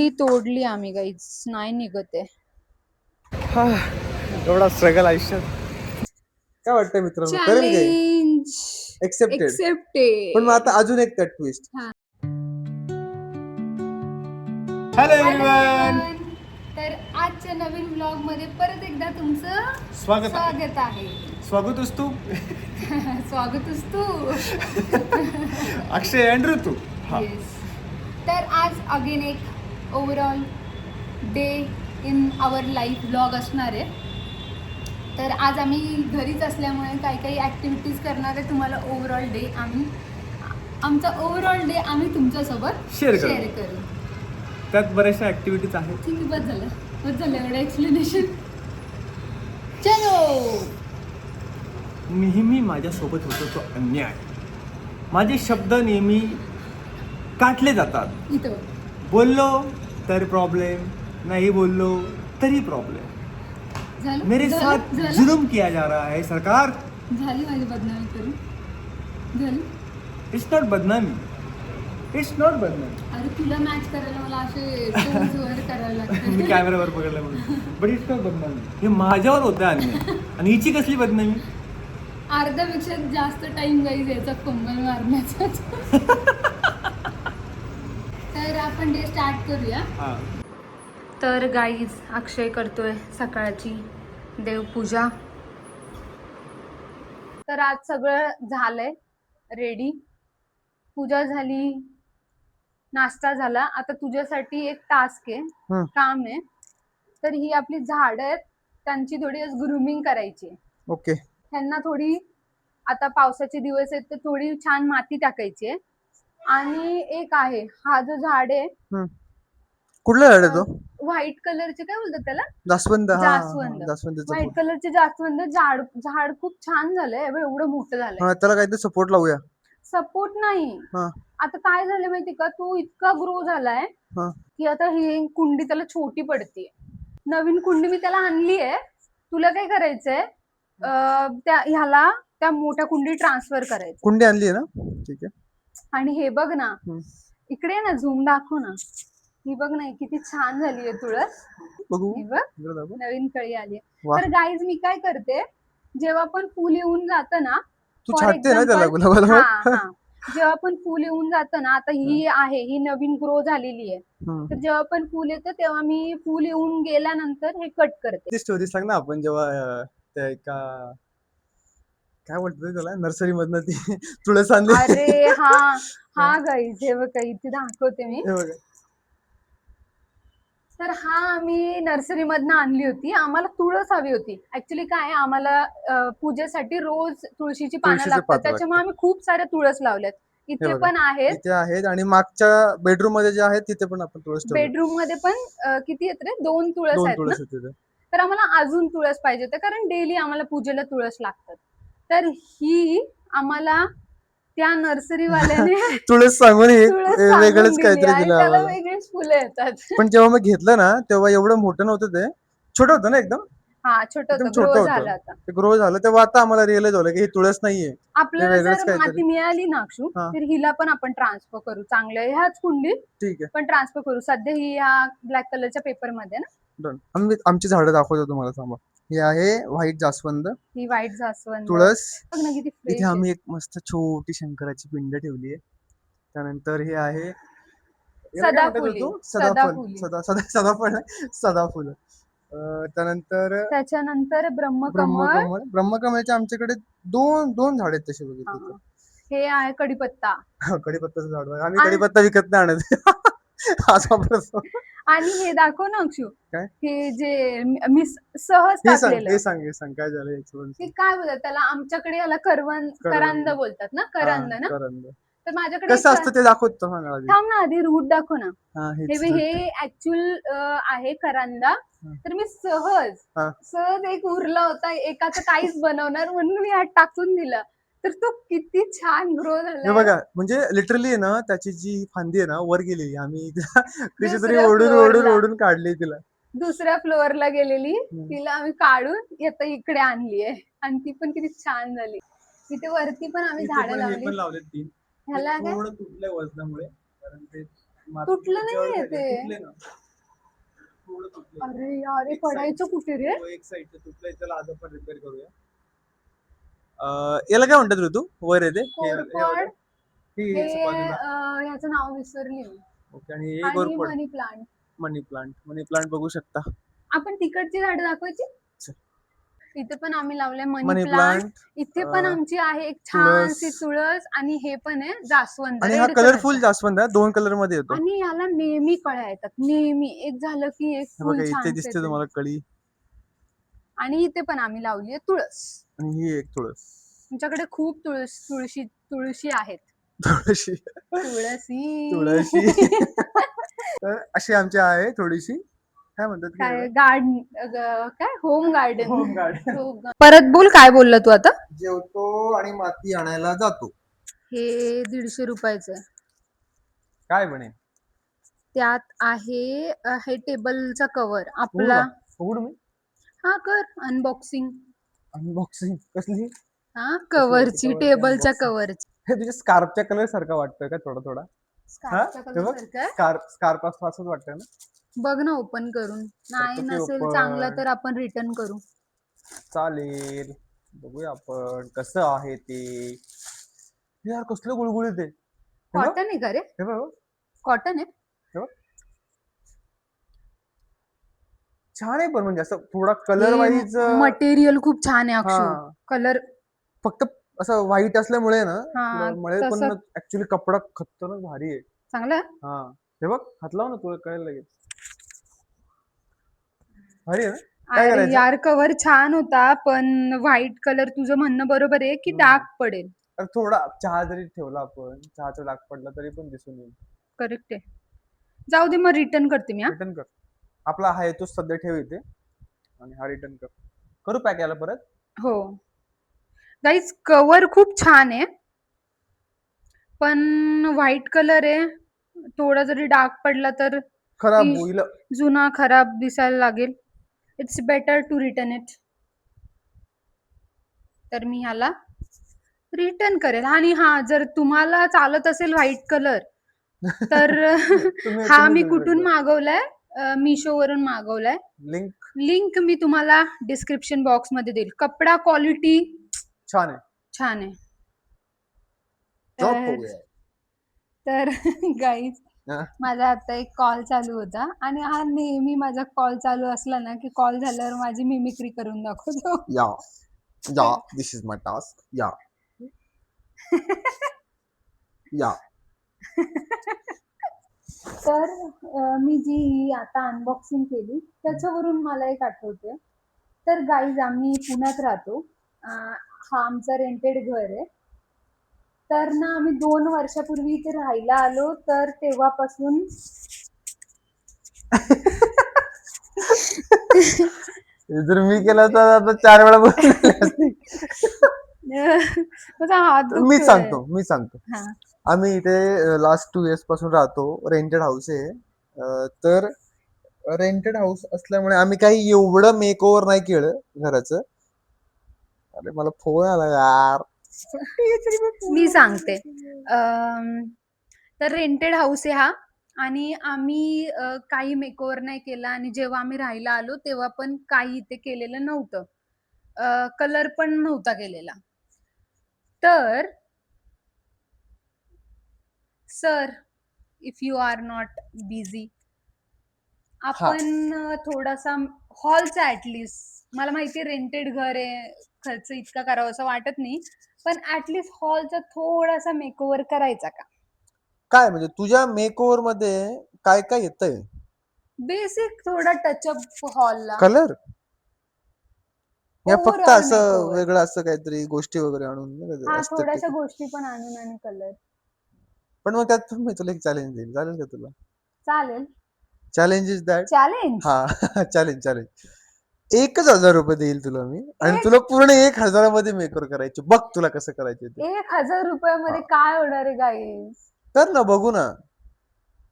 कुंडी तोडली आम्ही गाईच, नाही निघत आहे. एवढा स्ट्रगल आयुष्यात. काय वाटतंय मित्रांनो, करेल काय? Challenge accepted. पण मग एक्सेप्टेड. आता अजून एक ट्विस्ट. हॅलो एव्हरीवन, तर आजच्या नवीन व्लॉग मध्ये परत एकदा तुमचं स्वागत आहे. स्वागत असतो स्वागत असतो. अक्षय अँड्रू तू. येस. तर आज अगेन एक overall day in our life blog असणार आहे. तर आज आम्ही घरीच असल्यामुळे काही काही ॲक्टिव्हिटीज करणार आहे. तुम्हाला ओव्हरऑल डे आमचा ओव्हरऑल डे आम्ही तुमच्यासोबत शेअर करू. त्यात बऱ्याचशा ऍक्टिव्हिटीज आहेत. ठीक आहे, बस झालं एवढं एक्सप्लेनेशन. चलो. नेहमी माझ्यासोबत होतो तो अन्याय. माझे शब्द नेहमी काटले जातात. इथं बोललो तर प्रॉब्लेम, नाही बोललो तरी प्रॉब्लेम. झालं मेरे साथ जुल्म किया जा रहा है सरकार. झाली माझी बदनामी करून झाली. इट्स नॉट बदनामी, इट्स नॉट बदनामी. अरे तुला मॅच करायला मला असे टोन्स वगैरे करायला लागतात. मी कॅमेरावर पकडलं म्हणून. बट इट्स नॉट बदनामी. हे माझ्यावर होतं अन्याय. आणि हिची कसली बदनामी? अर्ध्यापेक्षा जास्त टाइम गाईज याचा कंबल मारण्याचा. तर आपण डे स्टार्ट करूया. तर गाईज अक्षय करतोय सकाळची देवपूजा. तर आज सगळं झालंय रेडी. पूजा झाली, नाश्ता झाला. आता तुझ्यासाठी एक टास्क आहे, काम आहे. तर ही आपली झाडं आहेत, त्यांची थोडी ग्रूमिंग करायची आहे. ओके. त्यांना थोडी, आता पावसाचे दिवस आहेत तर थोडी छान माती टाकायची आहे. आणि एक आहे हा जो झाड आहे, कुठला झाड आहे तो? व्हाईट कलरचे, काय बोलतात त्याला? जास्वंद. जास्वंद. व्हाईट कलरचे जास्वंद. झाड खूप छान झालंय, एवढं मोठं झालंय. त्याला काहीतरी सपोर्ट लावूया. सपोर्ट नाही, आता काय झालं माहिती का, तो इतका ग्रो झालाय की आता ही कुंडी त्याला छोटी पडते. नवीन कुंडी मी त्याला आणली आहे. तुला काय करायचंय, ह्याला त्या मोठ्या कुंडी ट्रान्सफर करायचं. कुंडी आणली आहे ना? ठीक आहे. आणि हे बघ ना, इकडे ना झूम दाखव ना. ही बघ ना किती छान झाली आहे तुळस. ही बघ नवीन कळी आली. तर गाईज मी काय करते, जेव्हा पण फुल येऊन जातं ना, तू छाटते ना त्याला गुलाबाला? जेव्हा पण फुल येऊन जातं ना, आता ही आहे, ही नवीन ग्रो झालेली आहे. तर जेव्हा पण फुल येतं तेव्हा मी फुल येऊन गेल्यानंतर हे कट करते. ती स्टोरी सांग ना. आपण जेव्हा त्या एका, काय बोलतो त्याला, नर्सरी मधनं ती तुळस आणली. अरे हा गाईज हे बघ, इथे दाखवते मी. तर आम्ही नर्सरी मधनं आणली होती. आम्हाला तुळस हवी होती. ऍक्च्युली काय, आम्हाला पूजेसाठी रोज तुळशीची पानं लागतात, त्याच्यामुळे आम्ही खूप साऱ्या तुळस लावल्यात. इथे पण आहेत. इथे आहेत आणि मागच्या बेडरूम मध्ये जे आहेत तिथे पण आपण तुळस ठेवली. बेडरूम मध्ये पण किती आहेत रे? 2 तुळस आहेत ना. तर आम्हाला अजून तुळस पाहिजे होते, कारण डेली आम्हाला पूजेला तुळस लागतात. तर ही आम्हाला त्या नर्सरी वाल्याने तुळस सांगून वेगळंच काहीतरी दिलं. त्याला वेगळीच फुलं येतात. पण जेव्हा मी घेतलं ना, तेव्हा एवढं मोठं नव्हतं, ते छोटं होतं ना एकदम. छोटं होतं. ते ग्रो झालं तेव्हा आता आम्हाला रिअलाइज झालं की ही तुळस नाहीये. आपल्याला जर माती मिळाली ना अक्षू, तर हिला पण आपण ट्रान्सफर करू. चांगलं ह्याच कुंडीत ठीक आहे, पण ट्रान्सफर करू. सध्या ही ह्या ब्लॅक कलरच्या पेपर मध्ये ना. आमची झाडं दाखवतो तुम्हाला, थांबा. ही आहे व्हाईट जास्वंद, ही व्हाईट जास्वंद तुळस. इथे आम्ही एक मस्त छोटी शंकराची पिंड ठेवली आहे. त्यानंतर हे आहे सदाफुल. त्याच्यानंतर ब्रह्मकमळ. आमच्याकडे दोन झाड आहेत तसे बघितले. हे आहे कडीपत्ता. कडीपत्ताचं झाड. आम्ही कडीपत्ता विकत नाही आणत. आणि हे दाखव ना अक्षू, हे जे मी सहज टाकलेलं. सांग काय झालं हे काय बोलतात त्याला? आमच्याकडे याला करंद बोलतात ना. करंद ना. तर माझ्याकडे कसं असतं ते दाखवतो. थांब ना, आधी रूट दाखव ना. हे ऍक्च्युअल आहे करंदा. तर मी सहज एक उरला होता, एकाचं काहीच बनवणार म्हणून मी ह्यात टाकून दिलं. तर तो किती छान ग्रो झाला बघा. म्हणजे लिटरली ना, त्याची जी फांदी आहे ना वर गेलेली, आम्ही कशीतरी ओढून काढली तिला. दुसऱ्या फ्लोअरला गेलेली, तिला आम्ही काढून आता इकडे आणली आहे. आणि ती पण किती छान झाली. तिथे वरती पण आम्ही झाडं लावली. लावले 3. ह्याला काय तुटलंय वजनामुळे, कारण ते तुटलं नाहीये झाले, ते. तुटले ना थोडं तुटले. अरे यार, हे एक side पडायचं कुठे रे? एक साईडचं तुटलंय, त्याला आज आपण रिपेअर करूया. याला काय म्हणतात ऋतू वर येते हे वालं? कोरफड. हे हे बाजूला. ह्याचं नाव विसरली मी. ओके, आणि हे आणि कोरफड. मनी प्लांट. मनी प्लांट बघू शकता. आपण तिकडची झाडं दाखवायची. चल. इथे पण आम्ही लावलंय मनी मनी प्लांट. प्लांट, इथे पण आमची आहे एक तुळस. छानशी तुळस, आणि हे पण आहे जास्वंद, आणि हा रेड कलरफुल कलरचा. जास्वंद आहे, 2 कलर मध्ये येतो. आणि याला नेहमी कळ्या येतात, नेहमी एक झालं की एक हे फुल बघा, इथे छान दिसते येते. तुम्हाला कळी. आणि इथे पण आम्ही लावली आहे तुळस. आणि ही एक तुळस. तुमच्याकडे खूप तुळशी आहेत. थोडीशी तुळसी. तुळशी. तर अशी आमची आहे थोडीशी, काय म्हणतात की काय याला? काय होम गार्डन. Home garden. परत बोल, काय बोलला तू आता? जेवतो आणि माती आणायला जातो. हे 150 रुपयाचं आहे. काय म्हणे? त्यात आहे हे टेबलचा कव्हर उघडू आपला. का? उघडू मी? हा, कर अनबॉक्सिंग. अनबॉक्सिंग कसली? हा, कव्हरची, cover ची टेबलच्या unboxing. कव्हरची. हे तुझ्या स्कार्फच्या कलर सारखं वाटतोय का थोडा थोडा? स्कार्फच्या हे कलर बघ, सारखं. स्कार्फ असं वाटतंय ना. बघ ना, ओपन करून. नाही करतो की नसेल open. चांगलं तर आपण रिटर्न करू. चालेल, बघूया आपण कसं आहे ते. यार कसलं गुळगुळीत आहे. हे बघ, कॉटन आहे का रे? हे बघ, कॉटन आहे. हे बघ. छान आहे, पण म्हणजे असं थोडा कलर वाईज मटेरियल खूप छान आहे अक्षू. हा. कलर फक्त असं व्हाईट असल्यामुळे ना हा, मळे, पण तसं ऍक्च्युली कपडा खतरनाक भारी आहे. चांगलं आहे. हा, हे बघ, हात लाव ना, तुला कळेल लगेच. भारी आहे ना. काय अरे करायचं? यार, कव्हर छान होता, पण व्हाईट कलर, तुझं म्हणणं बरोबर आहे की डार्क पडेल. तर थोडा चहा जरी ठेवला आपण, चहाचा डाग पडला तरी पण दिसून येईल. करेक्ट आहे. जाऊ दे, मग रिटर्न करते मी. हा, रिटर्न कर. आपला आहे तो सध्या ठेव इथे, आणि हा रिटर्न कर. करू पॅक याला परत? हो गाईज, कव्हर खूप छान आहे, पण व्हाईट कलर आहे. थोडा जरी डार्क पडला तर खराब ती होईल. जुना खराब दिसायला लागेल. It's better to return it. तर मी ह्याला रिटर्न करेल. आणि हा, जर तुम्हाला चालत असेल व्हाईट कलर तर हा मी कुठून मागवलाय? मिशोवरून मागवलाय. लिंक मी तुम्हाला डिस्क्रिप्शन बॉक्स मध्ये देईल. कपडा क्वालिटी छान आहे. छान आहे. Drop तर हो गया है. तर गाईज, हा. माझा आता एक कॉल चालू होता, आणि हा नेहमी माझा कॉल चालू असला ना की कॉल झाल्यावर माझी मिमिक्री करून दाखवतो. या दिस इज माय टास्क. या तर मी जी आता अनबॉक्सिंग केली त्याच्यावरून मला एक आठवते. तर गाईज, आम्ही पुण्यात राहतो. हा आमचा रेंटेड घर आहे. तर ना, आम्ही 2 वर्षापूर्वी इथे राहायला आलो, तर तेव्हापासून जर मी केला तर आता 4 वेळा बोलले असते. माझा हात मी दुखतोय. सांगतो. हा, आम्ही इथे लास्ट 2 इयर्स पासून राहतो. रेंटेड हाऊस आहे. तर रेंटेड हाऊस असल्यामुळे आम्ही काही एवढं मेक ओव्हर नाही केलं घराचं. अरे मला फोन आला यार. मी सांगते. तर रेंटेड हाऊस आहे हा, आणि आम्ही काही मेकओव्हर नाही केला. आणि जेव्हा आम्ही राहायला आलो तेव्हा पण काही इथे केलेलं नव्हतं. कलर पण नव्हता केलेला. तर sir, if you are not busy, आपण थोडासा हॉलचा ऍटलिस्ट, मला माहिती रेंटेड घर आहे, खर्च इतका करावा असं वाटत नाही, पण ऍटलिस्ट हॉलचा थोडासा मेकओव्हर करायचा का? काय म्हणजे तुझ्या मेक ओव्हर मध्ये काय काय येतंय? बेसिक थोडा टचअप हॉलला. कलर या फक्त Overall असं makeover. वेगळं असं काहीतरी गोष्टी वगैरे आणून हा, aesthetic. थोड्याशा गोष्टी पण आणून आणि कलर. पण मग त्यात मी तुला एक चॅलेंज देईल, चालेल का तुला? चालेल. Challenge is that. चॅलेंज. हा चॅलेंज 1,000 रुपये देईल तुला मी, आणि तुला पूर्ण 1,000 मध्ये मेकओव्हर करायचे. बघ तुला कसं करायचे ते. 1,000 रुपयामध्ये काय होणार आहे गाईज? कर ना, बघू ना.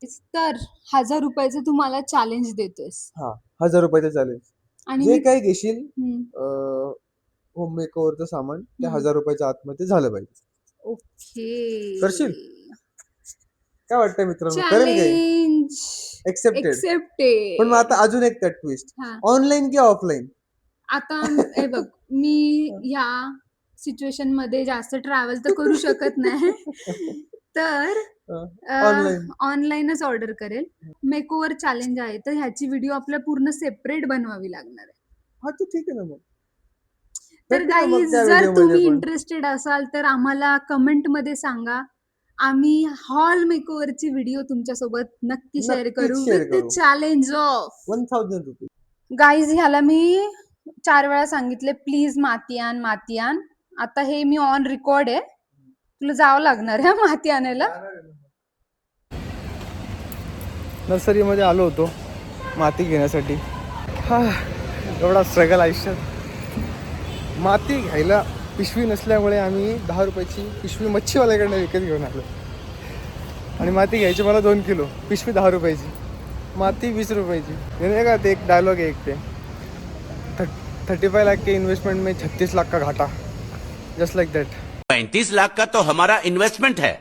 तर 1,000 रुपयाचं तुम्हाला चॅलेंज देतोयस. 1,000 रुपयाचं चॅलेंज. आणि जे काही घेशील हम्म, होम मेकओव्हरचं सामान ते 1,000 रुपयाच्या आतमध्ये झालं पाहिजे. ओके. करशील? काय वाटतं मित्रांनो, करेल काय? Challenge accepted. एक्सेप्टेड. पण मग आता अजून एक त्यात ट्विस्ट, हा ऑनलाईन की ऑफलाईन? आता हे बघ, मी ह्या सिच्युएशन मध्ये जास्त ट्रॅव्हल तर करू शकत नाही, तर ऑनलाईन. ऑनलाईनच ऑर्डर करेल. मेकओव्हर चॅलेंज आहे, तर ह्याची व्हिडिओ आपल्याला पूर्ण सेपरेट बनवावी लागणार आहे. हा तर ठीक आहे ना मग. तर भेटू ना मग गाईज, त्या जर व्हिडिओ मध्ये तुम्ही पण. इंटरेस्टेड असाल तर आम्हाला कमेंट मध्ये सांगा. आम्ही हॉल मेकओव्हरची व्हिडिओ तुमच्यासोबत नक्की शेअर नक्कीच करू शेअर विथ द करू. Challenge of 1000 rupees. गाईज. ह्याला मी 4 वेळा सांगितले, प्लीज माती आण, माती आण. आता हे मी ऑन रेकॉर्ड आहे, तुला जावं लागणार आहे माती आणायला. नर्सरीमध्ये आलो होतो माती घेण्यासाठी. हा एवढा स्ट्रगल आयुष्यात. माती घ्यायला पिशवी नसल्यामुळे आम्ही 10 रुपयाची पिशवी मच्छीवाल्याकडनं विकत घेऊन आलो. आणि माती घ्यायची मला 2 किलो, पिशवी 10 रुपयाची, माती 20 रुपयाची. हे नाही का ते एक डायलॉग आहे, एक ते 35 लाख के इन्वेस्टमेंट में 36 लाख का घाटा, जस्ट लाइक दैट. 35 लाख का तो हमारा इन्वेस्टमेंट है,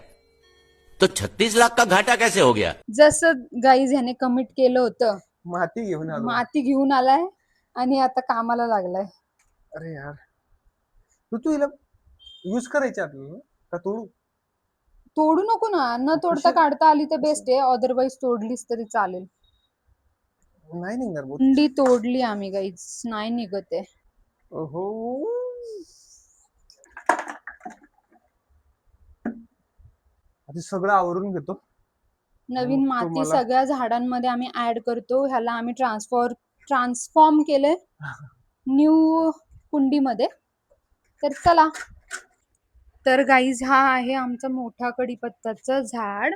तो 36 लाख का घाटा कैसे हो गया? जसं गाईज ह्याने कमिट केलं होतं, माती घेऊन आलो. माती घेऊन आलाय आणि आता कामाला लागलाय. अरे यार, तू हिला यूज करायची आपल्याला का तोडू? तोडू नको ना, न तोडता कशी- काढता आली तर बेस्ट आहे, अदरवाईज तोडलीस तरी चालेल. नाही निघणार बोल. कुंडी तोडली आम्ही गाईज, नाही निघत आहे. ओहो, आधी सगळं आवरून घेतो. नवीन मग माती तुम्हाला- सगळ्या झाडांमध्ये आम्ही ऍड करतो. ह्याला आम्ही ट्रान्सफॉर्म केलंय न्यू कुंडीमध्ये. तर चला. तर गाईज, हा आहे आमचा मोठा कडीपत्त्याचं झाड.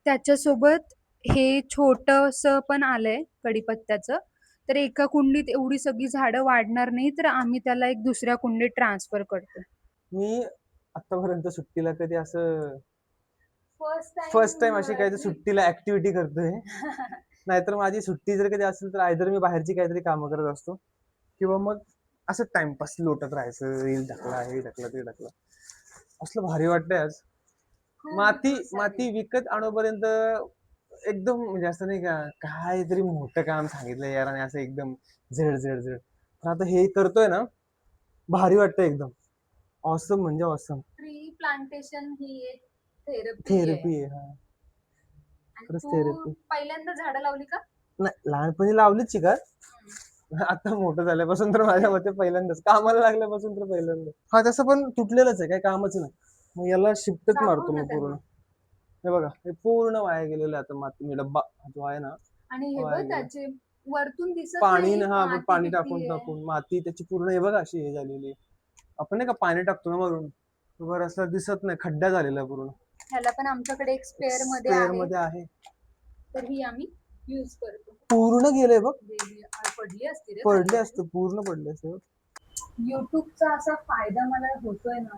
त्याच्यासोबत हे छोटस पण आलंय कडीपत्त्याचं. तर एका कुंडीत एवढी सगळी झाडं वाढणार नाही, तर आम्ही त्याला एक दुसऱ्या कुंडीत ट्रान्सफर करतो. मी आतापर्यंत सुट्टीला कधी असं फर्स्ट टाइम अशी काहीतरी सुट्टीला ऍक्टिव्हिटी करतोय. नाहीतर माझी सुट्टी जर कधी असेल तर आयदर मी बाहेरची काहीतरी कामं करत असतो, किंवा मग असं टाइमपास लोटत राहायचं, रील ढकला, हे ढकला, ते ढकला. असलं भारी वाटतंय आज. माती विकत आणोपर्यंत एकदम म्हणजे असं नाही का, काहीतरी मोठं काम सांगितलं यार, आणि असं एकदम झड झड झड. पण आता हे करतोय ना, भारी वाटतं एकदम. ऑसम म्हणजे ऑसम. ट्री प्लांटेशन ही एक थेरपी आहे. हा खरंच therapy. पहिल्यांदा झाडं लावली का? नाही, लहानपणी लावलीच शिकार. आता मोठं झाल्यापासून तर माझ्या मते पहिल्यांदाच, कामाला लागल्यापासून तर पहिल्यांदा. हा तसं पण तुटलेलंच आहे, काही कामच नाही. मग याला शिफ्टच दाखव मारतो ना मी त्यांना. पूर्ण. हे बघा, हे पूर्ण वाया गेलेलं आहे आता. माती मी डब्बा जो आहे ना, आणि हे वाया बघ, गेला. त्याचे वरतून दिसत पाणी नाही, हा माती पाणी किती टाकून आहे. टाकून माती त्याची पूर्ण हे बघा अशी हे झालेली. आपण नाही का पाणी टाकतो ना वरून, वर असं दिसत नाही, खड्डा झालेला पूर्ण. ह्याला पण आमच्याकडे एक स्पेअर मध्ये स्पेअर आहे, मध्ये आहे. तर ही आम्ही यूज करतो. पूर्ण गेले बघ, पडली असती रे पडले असते, पूर्ण पडले असते. युट्यूबचा असा फायदा मला होतोय ना,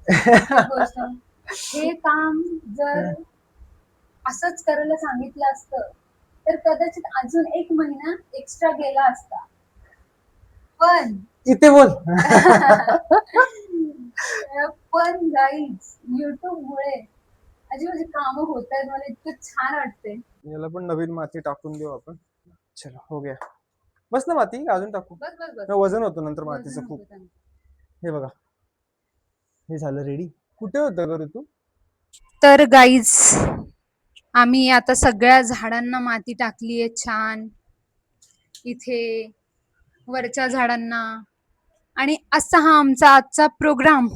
प्रत्येक गोष्ट. हे काम जर असंच करायला सांगितलं असतं तर कदाचित अजून 1 महिना एक्स्ट्रा गेला असता. पण इथे बोल. पण गाईज, युट्यूब मुळे अशी माझी कामं होत आहेत, मला इतकं छान वाटते. याला पण नवीन माती टाकून देऊ आपण. चलो हो गया. बस ना माती, अजून टाकू? बस बस बस. वजन होतं नंतर मातीचं वजन खूप. होतं त्यांचं. हे बघा, हे झालं रेडी. कुठे होतं ग तू? तर गाईज, आम्ही आता सगळ्या झाडांना माती टाकली आहे छान, इथे वरच्या झाडांना. आणि असा हा आमचा आजचा प्रोग्राम,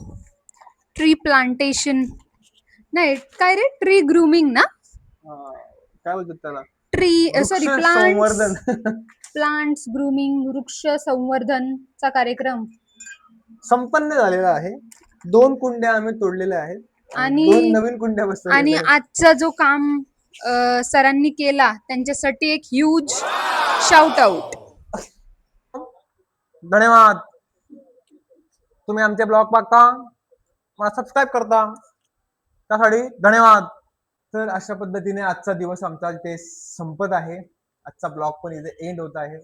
ट्री प्लांटेशन नाही, काय रे, ट्री ग्रूमिंग ना, काय बोलतात त्याला, ट्री सॉरी वृक्ष प्लांट्स संवर्धन. प्लांट्स ग्रूमिंग, वृक्ष संवर्धनचा कार्यक्रम संपन्न झालेला आहे. 2 कुंड्या आम्ही तोडलेल्या आहेत आणि 2 आणि नवीन कुंड्या आणि बसवलेल्या आहेत. आजचा जो काम सरांनी केला त्यांच्यासाठी एक ह्यूज शाउट आउट. धन्यवाद. तुम्ही आमचे ब्लॉग बघता, मला सबस्क्राईब करता, त्यासाठी धन्यवाद. तर अशा पद्धतीने आजचा दिवस आमचा इथे संपत आहे. आजचा ब्लॉग पण इथे एंड होत आहे.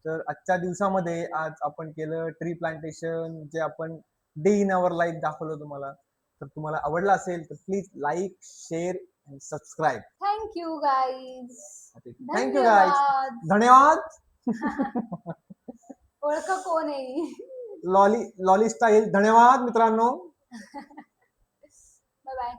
तर आजच्या दिवसामध्ये आज आपण केलं ट्री प्लांटेशन, जे आपण डे इन अवर लाईफ दाखवलं तुम्हाला. तर तुम्हाला आवडलं असेल तर please like, share subscribe. Thank you guys. Thank you guys. धन्यवाद. ओळख कोण आहे? लॉली स्टाईल. धन्यवाद मित्रांनो. Bye bye.